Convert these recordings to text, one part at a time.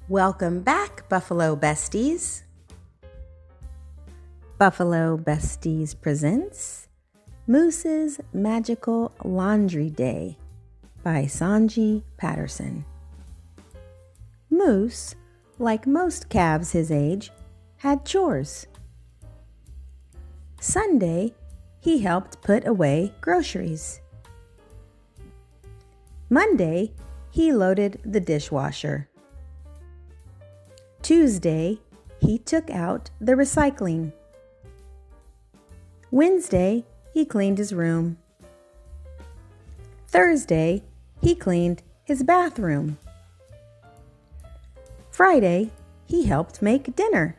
Welcome back, Buffalo Besties. Buffalo Besties presents Moose's Magical Laundry Day by Sanji Patterson. Moose, like most calves his age, had chores. Sunday, he helped put away groceries. Monday, he loaded the dishwasher. Tuesday, he took out the recycling. Wednesday, he cleaned his room. Thursday, he cleaned his bathroom. Friday, he helped make dinner.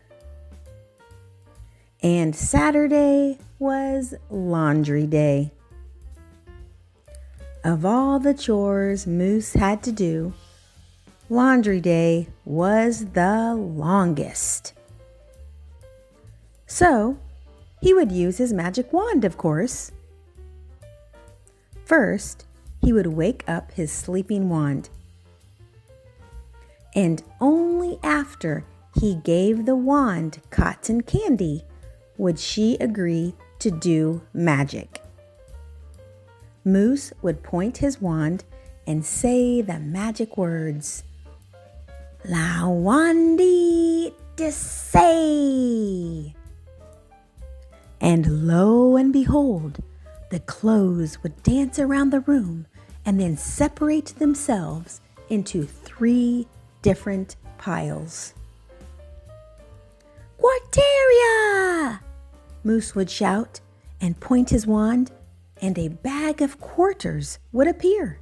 And Saturday was laundry day. Of all the chores Moose had to do, laundry day was the longest. So, he would use his magic wand, of course. First, he would wake up his sleeping wand. And only after he gave the wand cotton candy would she agree to do magic. Moose would point his wand and say the magic words, "La wandi say." And lo and behold, the clothes would dance around the room and then separate themselves into 3 different piles. "Quarteria!" Moose would shout and point his wand, and a bag of quarters would appear.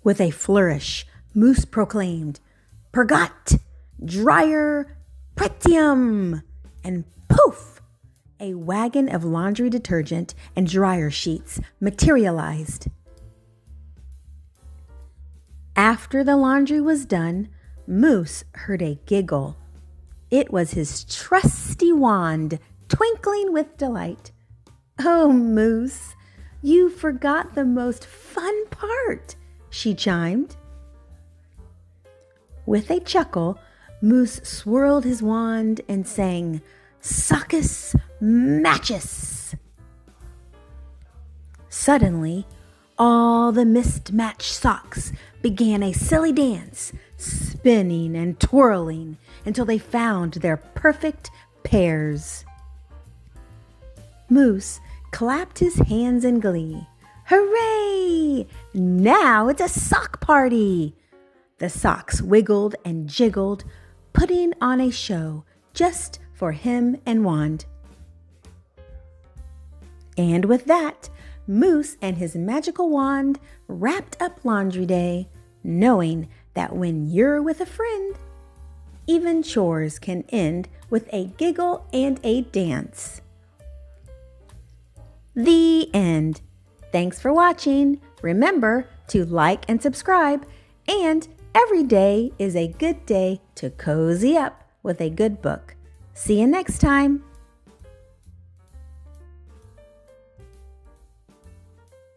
With a flourish, Moose proclaimed, "Purgat, dryer, pretium," and poof! A wagon of laundry detergent and dryer sheets materialized. After the laundry was done, Moose heard a giggle. It was his trusty wand, twinkling with delight. "Oh, Moose, you forgot the most fun part," she chimed. With a chuckle, Moose swirled his wand and sang, "Sockus matches." Suddenly, all the mismatched socks began a silly dance, spinning and twirling until they found their perfect pairs. Moose clapped his hands in glee. "Hooray! Now it's a sock party!" The socks wiggled and jiggled, putting on a show just for him and Wand. And with that, Moose and his magical wand wrapped up laundry day, knowing that when you're with a friend, even chores can end with a giggle and a dance. The end. Thanks for watching. Remember to like and subscribe, and every day is a good day to cozy up with a good book. See you next time.